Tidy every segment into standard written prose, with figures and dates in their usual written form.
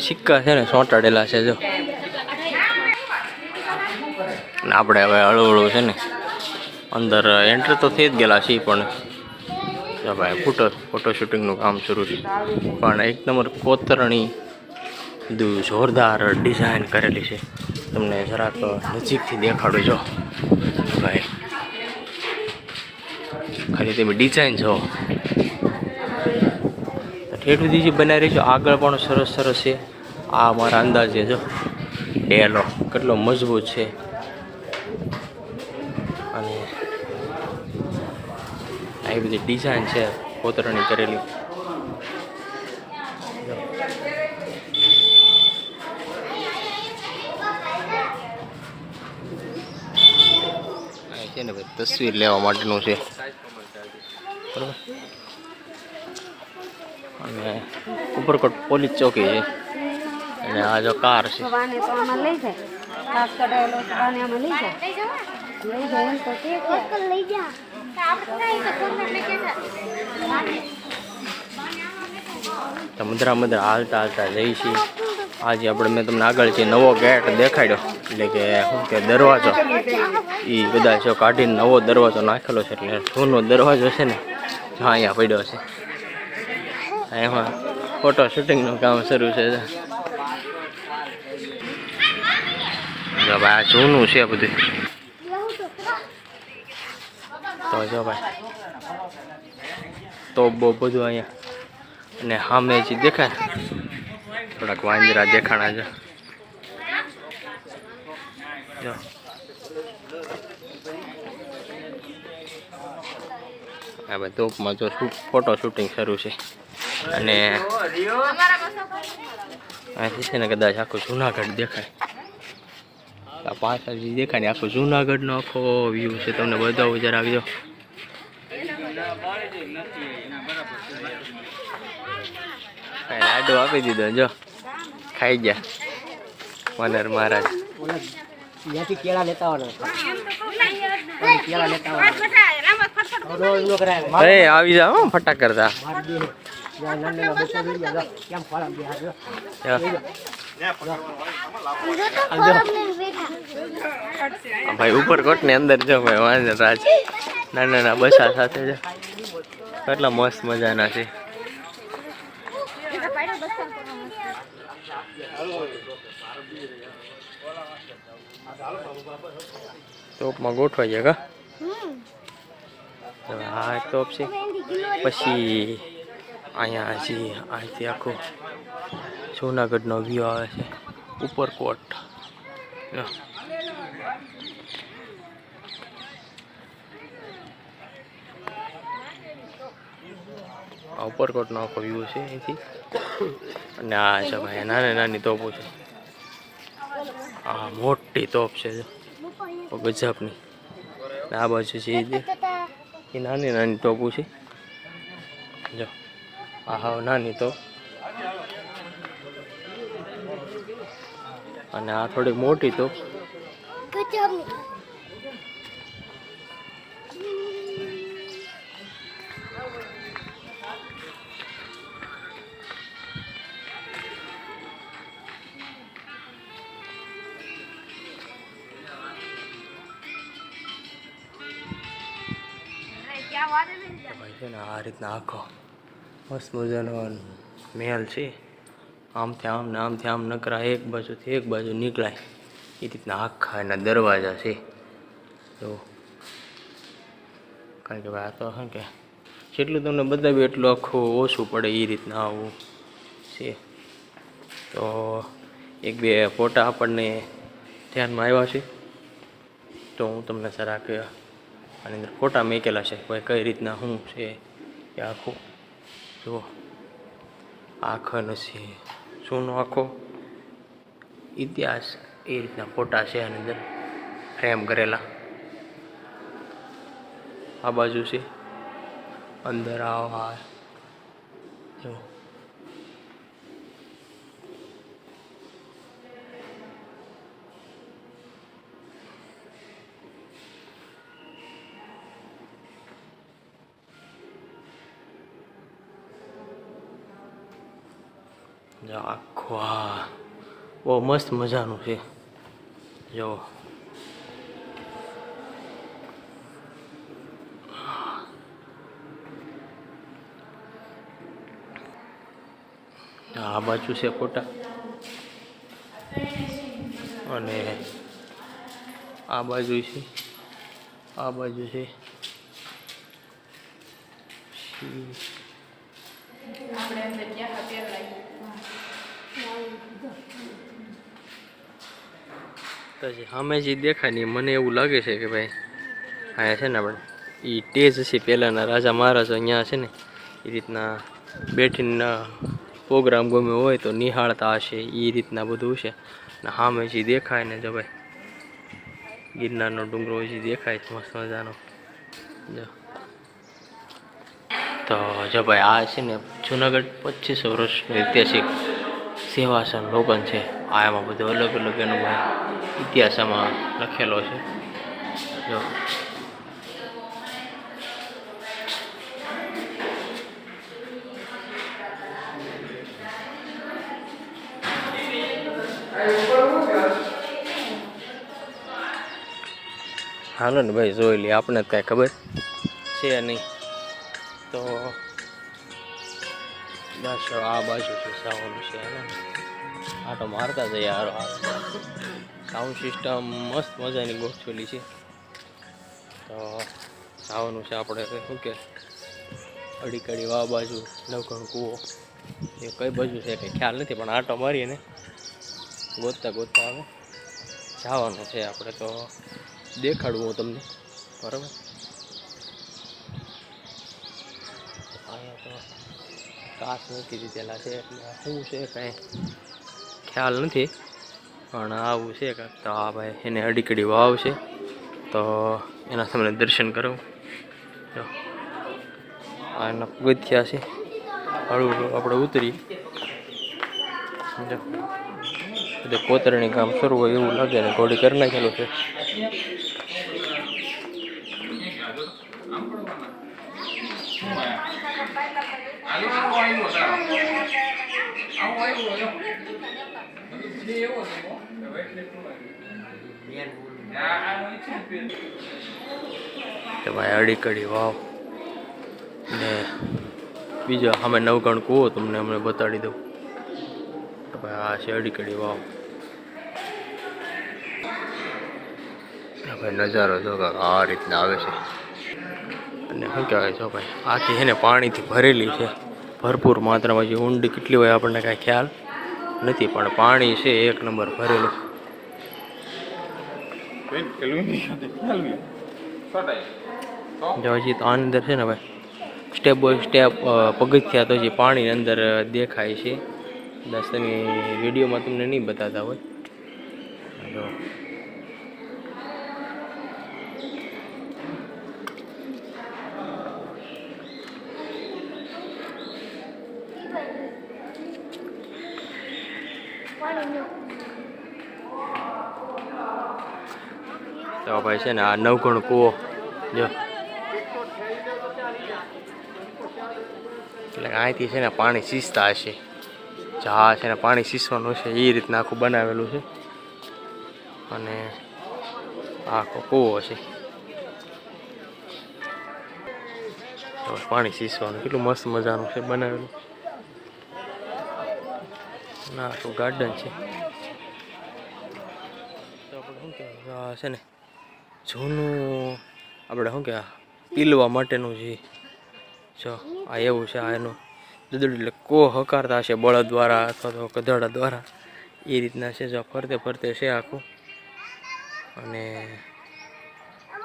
સિક્કા છે ને ચોંટાડેલા છે જો. આપણે હવે હળવું છે ને અંદર એન્ટર તો થઈ જ ગયેલા છીએ પણ ભાઈ ફોટો શૂટિંગનું કામ શરૂ છે પણ એક નંબર કોતરણી બધું જોરદાર ડિઝાઇન કરેલી છે. તમને જરાક નજીકથી દેખાડું જો ભાઈ, ખાલી તમે ડિઝાઇન જો ઠેઠ સુધી જે બનાવી રહી છે. આગળ પણ સરસ સરસ છે. આ મારા અંદાજે જો ડેલો કેટલો મજબૂત છે અને આ બધી ડિઝાઇન છે કોતરણી કરેલી. છે ને ભાઈ તસવીર લેવા માટેનું છે બરાબર. અને ઉપરકોટ પોલીસ ચોકી છે અને આ જો કાર છે. મુદ્રા હાલતા હાલતા જઈ છીએ. આજે આપણે મેં તમને આગળ છે નવો ગેટ દેખાડ્યો એટલે કે શું કે દરવાજો એ કદાચ કાઢીને નવો દરવાજો નાખેલો છે એટલે જૂનો દરવાજો છે ને હા અહીંયા પડ્યો છે. એમાં ફોટો શૂટિંગનું કામ શરૂ છે. ભાઈ આ જૂનું છે બધું તો જો ભાઈ તો બહુ બધું અહીંયા અને સામે જે દેખાય થોડાક વાંદરા દેખાણા છે જો. આ ભાઈ તોપમાં જો ફોટો શૂટિંગ શરૂ છે અને અહીંથી છે ને કદાચ આખું જુનાગઢ દેખાય. આ પાછળ જે દેખાય ને આખો જુનાગઢનો આખો વ્યૂ છે. તમને બતાવું જરા આવી જાઓ. લાડુ આપી દીધો જો ખાઈ ગયા વનર મહારાજ. આવી જાઓ ફટાક કરતા. ભાઈ ઉપરકોટ ની અંદર જો ભાઈ વાંદર રાજ નાના નાના બસા સાથે છે. કેટલા મસ્ત મજાના છે. ટોપમાં ગોઠવાઈ જાય કા. આ ટોપ છે. પછી અહીંયા હજી અહીંથી આખું જૂનાગઢનો વ્યૂ આવે છે. ઉપરકોટ ઉપરકોટનો આખો વ્યૂ છે અહીંથી. અને આ છે ભાઈ નાની નાની તોપો છે. આ મોટી તોપ છે ગજબની. આ બાજુ છે એ નાની નાની ટોપું છે જો. આ હાવ નાની તોપ અને આ થોડીક મોટી તોપ. ભાઈ છે ને આ રીતના આખો મસ્ત મજાનો મહેલ છે. આમથી આમ ને આમથી આમ નકરા એક બાજુથી એક બાજુ નીકળાય એ રીતના આખા એના દરવાજા છે તો. કારણ કે ભાઈ આ તો શું કે જેટલું તમને બતાવ્યું એટલું આખું ઓછું પડે એ રીતના આવું છે. તો એક બે ફોટા આપણને ધ્યાનમાં આવ્યા છે તો હું તમને જરાક આની અંદર ફોટા મૂકેલા છે ભાઈ કઈ રીતના શું છે એ આખું જુઓ. આખો નથી જૂનો આખો ઇતિહાસ એ રીતના ફોટા છે આની અંદર ફ્રેમ કરેલા. આ બાજુ છે અંદર આવા જો. જો આખું આ બહુ મસ્ત મજાનું છે જો. આ બાજુ છે ફોટા અને આ બાજુ છે, આ બાજુ છે. પછી સામે જે દેખાય ને મને એવું લાગે છે કે ભાઈ અહીંયા છે ને આપણે એ ટેજ હશે પહેલાંના રાજા મહારાજા અહીંયા છે ને એ રીતના બેઠીને પ્રોગ્રામ ગમ્યો હોય તો નિહાળતા હશે એ રીતના બધું છે. ને સામે જે દેખાય ને જો ભાઈ ગિરનારનો ડુંગરો જે દેખાય છે મસ્ત મજાનો જો. તો જો ભાઈ આ છે ને જુનાગઢ 2500 વર્ષનું ઐતિહાસિક સેવાસન લોગન છે. આ એમાં બધું અલગ અલગ એનો ભાઈ ઇતિહાસમાં લખેલો છે જો. હાલો ને ભાઈ જોઈ લઈએ, આપણે જ કાંઈ ખબર છે નહીં. તો બસ આ બાજુ છે સાવનું છે આટો મારતા જઈએ. સાઉન્ડ સિસ્ટમ મસ્ત મજાની ગોઠવેલી છે. તો સાવનું છે આપણે શું કે અડીકડી વાવ બાજુ નવઘણ કૂવો એ કઈ બાજુ છે કંઈ ખ્યાલ નથી, પણ આટો મારીએ ને ગોતતા ગોતતા આવે જવાનું છે આપણે. તો દેખાડવું હું તમને બરાબર. અહીંયા તો કાચ મૂકી દીધેલા છે એટલે શું છે કાંઈ ખ્યાલ નથી, પણ આવું છે કાંઈક. તો આ ભાઈ એને અડીકડી વાવ છે તો એના તમને દર્શન કરાવું. જો આ એના પગથિયા છે, હળવું આપણે ઉતરી જો બધે કોતરણી કામ શરૂ હોય એવું લાગે ને ઘોડી કરી નાખેલું છે. ભાઈ અડીકડી વાવ ને બીજો અમે નવઘણ કૂવો તમને અમને બતાડી દઉં. તો ભાઈ આ છે અડીકડી વાવ. ભાઈ નજારો જો આ રીતના આવે છે અને શું કહેવાય છો ભાઈ આખી છે ને પાણીથી ભરેલી છે ભરપૂર માત્રામાં. જે ઊંડી કેટલી હોય આપણને કાંઈ ખ્યાલ નથી, પણ પાણી છે એક નંબર ભરેલું. જો હજી તો અંદર છે ને ભાઈ સ્ટેપ બાય સ્ટેપ પગથિયા તો જે પાણી અંદર દેખાય છે. બસ તમે વિડીયોમાં તમને નહીં બતાતા હોય. જો તો ભાઈ છે ને આ નવઘણ કૂવો જો એટલે અહીંથી છે ને પાણી સીસતા હશે. જા છે ને પાણી સીસવાનું છે એ રીતના આખું બનાવેલું છે અને આખો કૂવો છે. પાણી સીસવાનું કેટલું મસ્ત મજાનું છે બનાવેલું. ના આખું ગાર્ડન છે. તો આપણે શું કહેવાય છે ને જૂનું આપણે શું કહેવાય પીલવા માટેનું જે જો આ એવું છે. આ એનું દદડ એટલે કો હકારતા હશે બળદ દ્વારા અથવા તો ગધેડા દ્વારા એ રીતના છે. જો ફરતે ફરતે છે આખું અને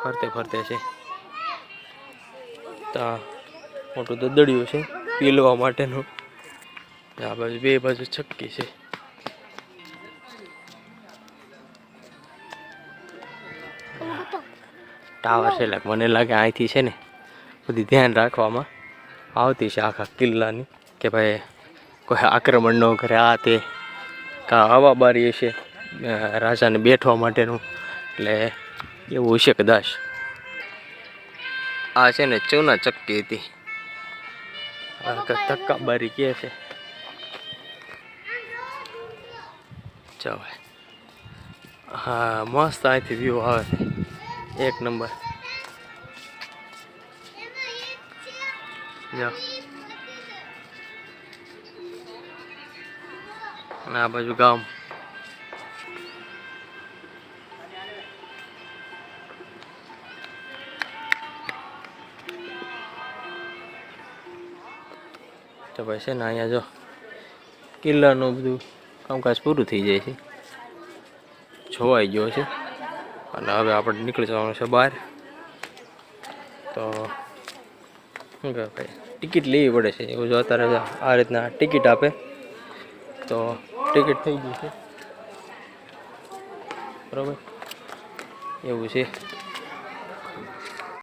ફરતે ફરતે છે. તો મોટું દદડિયું છે પીલવા માટેનું. આ બાજુ બે બાજુ છક્કી છે. ટાવર છે એટલે મને લાગે અહીંથી છે ને બધી ધ્યાન રાખવામાં આવતી છે આખા કિલ્લાની કે ભાઈ કોઈ આક્રમણ ન કરે. આ તે કા હવા બારી છે રાજાને બેઠવા માટેનું એટલે એવું હશે કદાચ. આ છે ને ચૂના ચક્કી હતી, ધક્કા બારી કહે છે. ચાલે. હા મસ્ત અહીંથી વ્યૂ આવે છે, એક નંબર. જો અને આ બાજુ ગામ. તો ભાઈ છે ને અહીંયા જો કિલ્લાનું બધું કામકાજ પૂરું થઈ જાય છે, જોવાઈ ગયો છે. અને હવે આપણે નીકળી જવાનું છે બહાર. તો શું કહે ભાઈ, ટિકિટ લેવી પડે છે એવું. જો અત્યારે આ રીતના ટિકિટ આપે તો ટિકિટ થઈ ગઈ છે, બરાબર એવું છે.